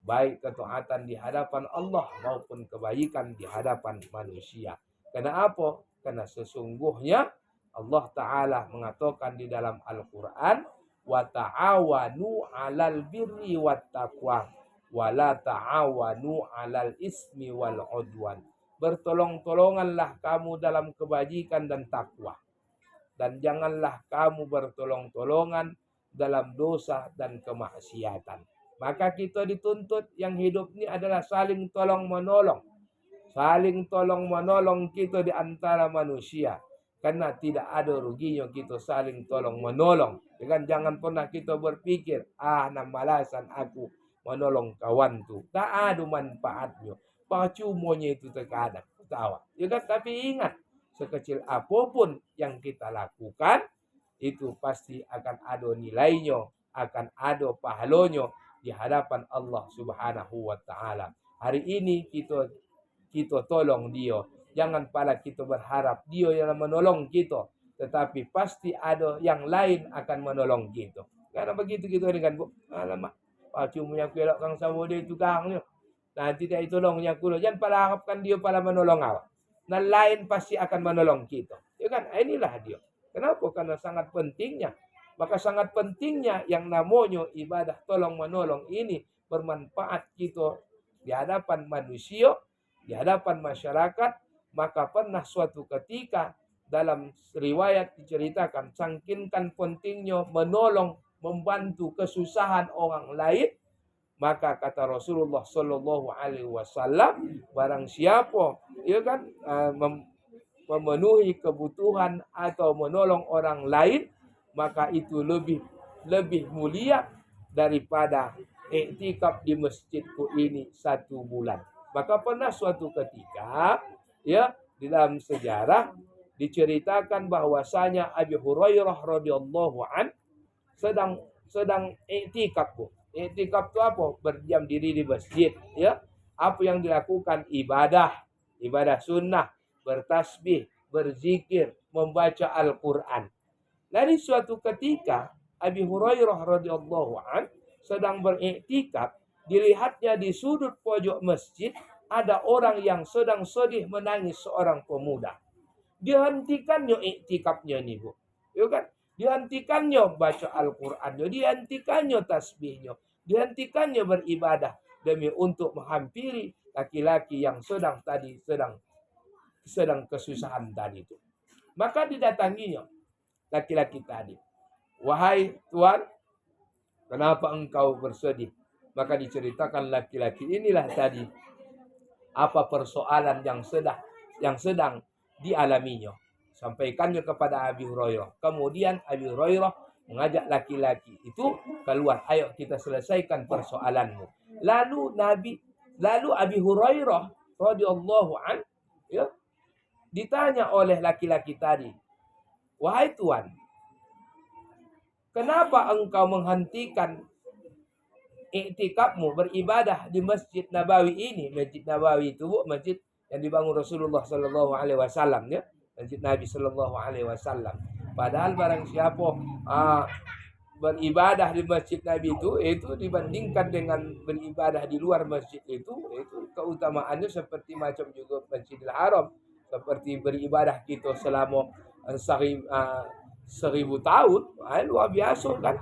baik ketaatan di hadapan Allah maupun kebaikan di hadapan manusia. Karena apa? Karena sesungguhnya Allah Ta'ala mengatakan di dalam Al-Quran, wa ta'awanu 'alal birri wat taqwa wa la ta'awanu 'alal ismi wal 'udwan. Bertolong-tolonganlah kamu dalam kebajikan dan takwa, dan janganlah kamu bertolong-tolongan dalam dosa dan kemaksiatan. Maka kita dituntut yang hidup ini adalah saling tolong menolong. Saling tolong menolong kita di antara manusia. Karena tidak ada ruginya kita saling tolong menolong. Jangan pernah kita berpikir, nambalasan aku menolong kawan tu. Tak ada manfaatnya. Percumanya itu terkadang. Tapi ingat, sekecil apapun yang kita lakukan, itu pasti akan ada nilainya, akan ada pahalanya di hadapan Allah Subhanahu wa Ta'ala. Hari ini kita tolong dia. Jangan pala kita berharap dia yang menolong kita, tetapi pasti ada yang lain akan menolong kita. Karena begitu kita dengan alamak, cuma yang kelak kang sama dia tukangnya. Nanti dia tolongnya kulo. Jangan pala harapkan dia pala menolong awak. Nah lain pasti akan menolong kita. Inilah dia. Kenapa? Karena sangat pentingnya. Maka sangat pentingnya yang namanya ibadah tolong menolong ini bermanfaat kita di hadapan manusia, di hadapan masyarakat. Maka pernah suatu ketika dalam riwayat diceritakan, sangkinkan pentingnya menolong, membantu kesusahan orang lain. Maka kata Rasulullah Shallallahu Alaihi Wasallam, barang siapa memenuhi kebutuhan atau menolong orang lain, maka itu lebih mulia daripada iktikaf di masjidku ini 1 bulan. Maka pernah suatu ketika di dalam sejarah diceritakan bahwasanya Abu Hurairah radhiyallahu an sedang iktikaf. Iktikaf itu apa? Berdiam diri di masjid, Apa yang dilakukan? Ibadah sunnah, bertasbih, berzikir, membaca Al-Qur'an. Dari suatu ketika Abi Hurairah radhiyallahu an sedang beriktikaf, dilihatnya di sudut pojok masjid ada orang yang sedang sedih menangis, seorang pemuda. Dihentikannya iktikafnya nih, Bu. Dihentikannya baca Al-Qur'annya, dihentikannya tasbihnya, dihentikannya beribadah demi untuk menghampiri laki-laki yang sedang kesusahan tadi itu. Maka didatanginya laki-laki tadi. Wahai Tuan, kenapa engkau bersedih? Maka diceritakan laki-laki inilah tadi apa persoalan yang sedang dialaminya. Sampaikannya kepada Abi Hurairah. Kemudian Abi Hurairah mengajak laki-laki itu keluar. Ayo kita selesaikan persoalanmu. Lalu Abi Hurairah radhiyallahu an ditanya oleh laki-laki tadi, wahai Tuan, kenapa engkau menghentikan iktikafmu beribadah di Masjid Nabawi ini? Masjid Nabawi itu, Bu, masjid yang dibangun Rasulullah Sallallahu Alaihi Wasallam, Masjid Nabi Sallallahu Alaihi Wasallam. Padahal barang siapa beribadah di Masjid Nabi itu dibandingkan dengan beribadah di luar masjid itu keutamaannya seperti macam juga Masjidil Haram, seperti beribadah kita selama 1000 tahun. Luar biasa kan,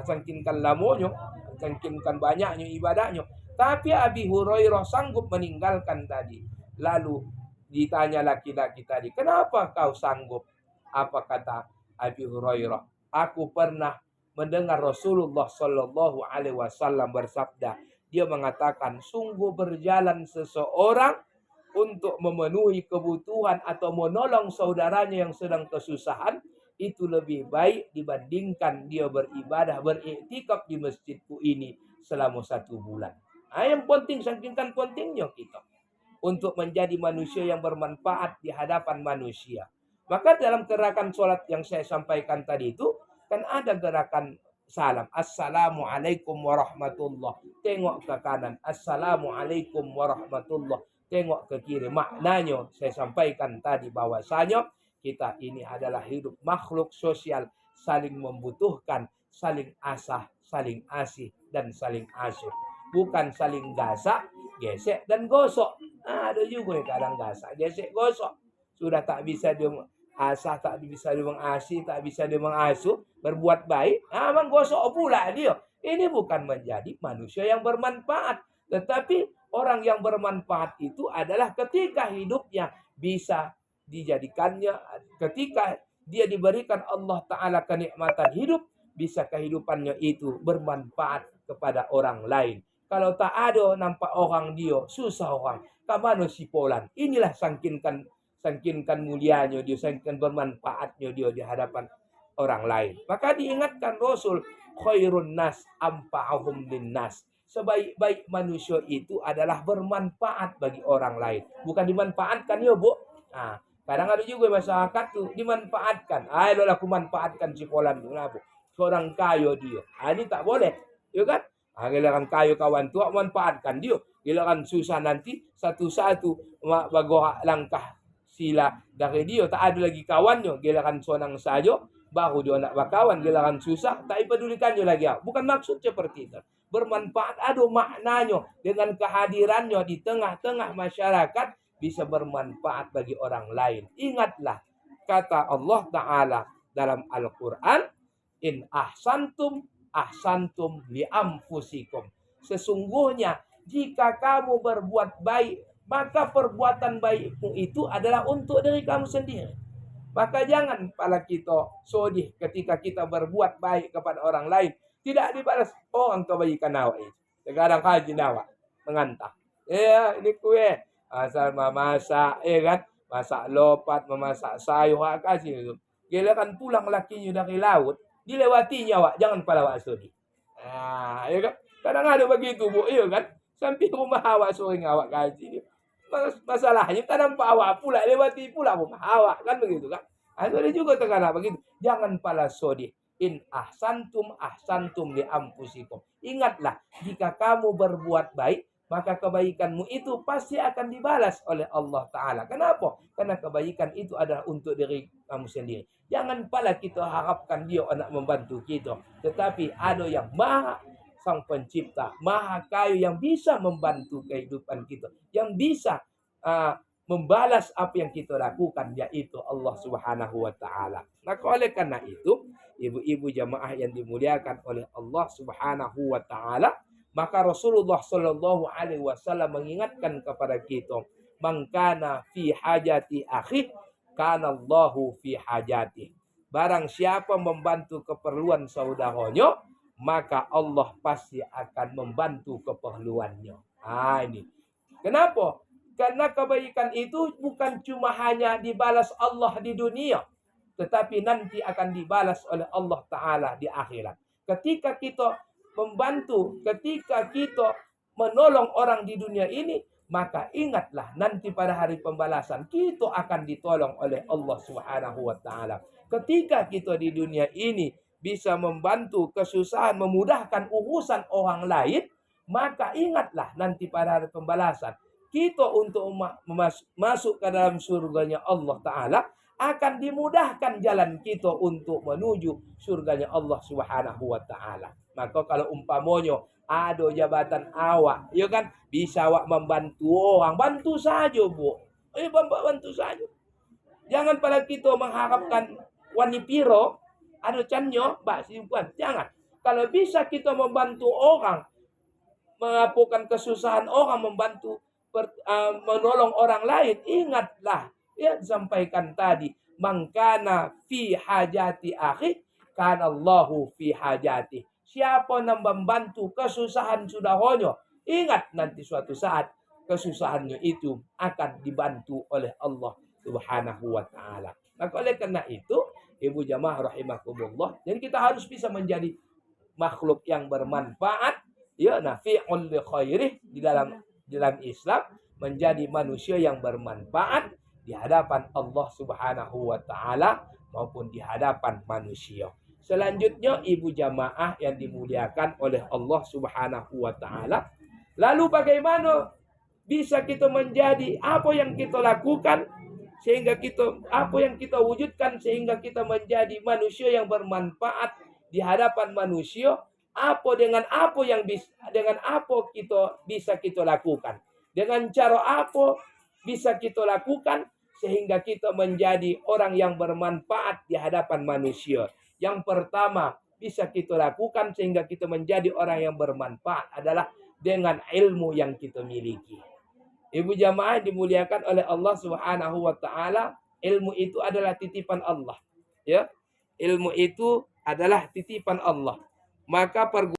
sangkinkan lamanya, sangkinkan banyaknya ibadahnya. Tapi Abi Hurairah sanggup meninggalkan tadi. Lalu ditanya laki-laki tadi, kenapa kau sanggup? Apa kata Abi Hurairah? Aku pernah mendengar Rasulullah Shallallahu Alaihi Wasallam bersabda. Dia mengatakan, sungguh berjalan seseorang untuk memenuhi kebutuhan atau menolong saudaranya yang sedang kesusahan, itu lebih baik dibandingkan dia beribadah, beriktikaf di masjidku ini selama 1 bulan. Yang penting, saking pentingnya kita untuk menjadi manusia yang bermanfaat di hadapan manusia. Maka dalam gerakan sholat yang saya sampaikan tadi itu, kan ada gerakan salam. Assalamualaikum warahmatullah. Tengok ke kanan. Assalamualaikum warahmatullah. Tengok ke kiri. Maknanya saya sampaikan tadi bahwasanya kita ini adalah hidup makhluk sosial, saling membutuhkan, saling asah, saling asih, dan saling asuh. bukan saling gasak, gesek dan gosok. Nah, ada juga yang kadang gasak, gesek, gosok. Sudah tak bisa dia asah, tak bisa dia mengasih, tak bisa dia mengasuh, berbuat baik, menggosok pula dia. Ini bukan menjadi manusia yang bermanfaat. Tetapi orang yang bermanfaat itu adalah ketika hidupnya bisa dijadikannya, ketika dia diberikan Allah Ta'ala kenikmatan hidup, bisa kehidupannya itu bermanfaat kepada orang lain. Kalau tak ada nampak orang dia, susah orang. Kamano si Polan. Inilah sangkinkan mulianya dia, sangkinkan bermanfaatnya dia di hadapan orang lain. Maka diingatkan Rasul, khairun nas ampa'ahum linnas. Sebaik-baik manusia itu adalah bermanfaat bagi orang lain. Bukan dimanfaatkan ya, Bu. Nah, kadang ada juga masyarakat tuh dimanfaatkan. Ayo lah aku manfaatkan si Polan tu lah, Bu. Seorang kaya dia. Ini tak boleh. Ya kan? Giliran kayu kawan tua manfaatkan dia. Giliran susah nanti satu-satu bagorak langkah sila dari dia. Tak ada lagi kawannya. Giliran sonang saja baru dia nak berkawan. Giliran susah tak pedulikan dia lagi. Bukan maksud seperti itu. Bermanfaat ada maknanya. Dengan kehadirannya di tengah-tengah masyarakat bisa bermanfaat bagi orang lain. Ingatlah kata Allah Ta'ala dalam Al-Quran, in ahsantum ahsantum li anfusikum. Sesungguhnya jika kamu berbuat baik, maka perbuatan baikmu itu adalah untuk diri kamu sendiri. Maka jangan pala kita sodih ketika kita berbuat baik kepada orang lain. Tidak dibalas orang kebaikan awak itu. Sekarang haji awak mengantah. Ya, ini kue. Asal memasak, kan? Masak lopat, memasak sayur, kasih itu. Giliran pulang lakinya dari laut, dilewatinya awak, jangan pada awak sedih. Ya kan? Kadang ada begitu, Bu, iya kan? Sampai rumah awak sering awak kaji. Masalahnya tak nampak awak pula lewati pula rumah awak, kan begitu kan? Ada juga terkadang begitu. Jangan pala sedih. In ahsantum ahsantum li anfusikum. Ingatlah, jika kamu berbuat baik, maka kebaikanmu itu pasti akan dibalas oleh Allah Ta'ala. Kenapa? Karena kebaikan itu adalah untuk diri kamu sendiri. Jangan pala kita harapkan dia nak membantu kita. Tetapi ada yang maha sang pencipta, maha kaya yang bisa membantu kehidupan kita. Yang bisa membalas apa yang kita lakukan, yaitu Allah Subhanahu wa Ta'ala. Maka oleh karena itu, ibu-ibu jamaah yang dimuliakan oleh Allah Subhanahu wa Ta'ala, maka Rasulullah Shallallahu Alaihi Wasallam mengingatkan kepada kita, mangkana fi hajati akhi, kana Allahu fi hajati. Barang siapa membantu keperluan saudaranya, maka Allah pasti akan membantu keperluannya. Ini. Kenapa? Karena kebaikan itu bukan cuma hanya dibalas Allah di dunia, tetapi nanti akan dibalas oleh Allah Ta'ala di akhirat. Ketika kita membantu, ketika kita menolong orang di dunia ini, maka ingatlah nanti pada hari pembalasan kita akan ditolong oleh Allah Subhanahu wa Ta'ala. Ketika kita di dunia ini bisa membantu kesusahan, memudahkan urusan orang lain, maka ingatlah nanti pada hari pembalasan kita untuk masuk ke dalam surganya Allah Ta'ala, akan dimudahkan jalan kita untuk menuju surganya Allah Subhanahu wa Ta'ala. Maka kalau umpamanya ada jabatan awak, ya kan, bisa awak membantu orang, bantu saja, Bu. Bantu saja. Jangan pada kita mengharapkan wani piro, ada canyo, bukan. Jangan. Kalau bisa kita membantu orang, mengapukan kesusahan orang, membantu menolong orang lain, ingatlah, ya disampaikan tadi, mangkana fi hajati akhi, kana Allahu fi hajati. Siapa yang membantu kesusahan saudaranya, ingat nanti suatu saat kesusahannya itu akan dibantu oleh Allah Subhanahu wa Ta'ala. Maka oleh karena itu, ibu jamaah rahimakumullah, jadi kita harus bisa menjadi makhluk yang bermanfaat, ya, nafi'un li khairih di dalam Islam, menjadi manusia yang bermanfaat di hadapan Allah Subhanahu wa Ta'ala maupun di hadapan manusia. Selanjutnya, ibu jamaah yang dimuliakan oleh Allah Subhanahu wa Ta'ala, lalu bagaimana bisa kita menjadi apa yang kita lakukan sehingga kita apa yang kita wujudkan sehingga kita menjadi manusia yang bermanfaat di hadapan manusia? dengan apa yang bisa kita lakukan. Dengan cara apa bisa kita lakukan sehingga kita menjadi orang yang bermanfaat di hadapan manusia. Yang pertama bisa kita lakukan sehingga kita menjadi orang yang bermanfaat adalah dengan ilmu yang kita miliki. Ibu jamaah dimuliakan oleh Allah Subhanahu wa taala, ilmu itu adalah titipan Allah. Ya. Ilmu itu adalah titipan Allah. Maka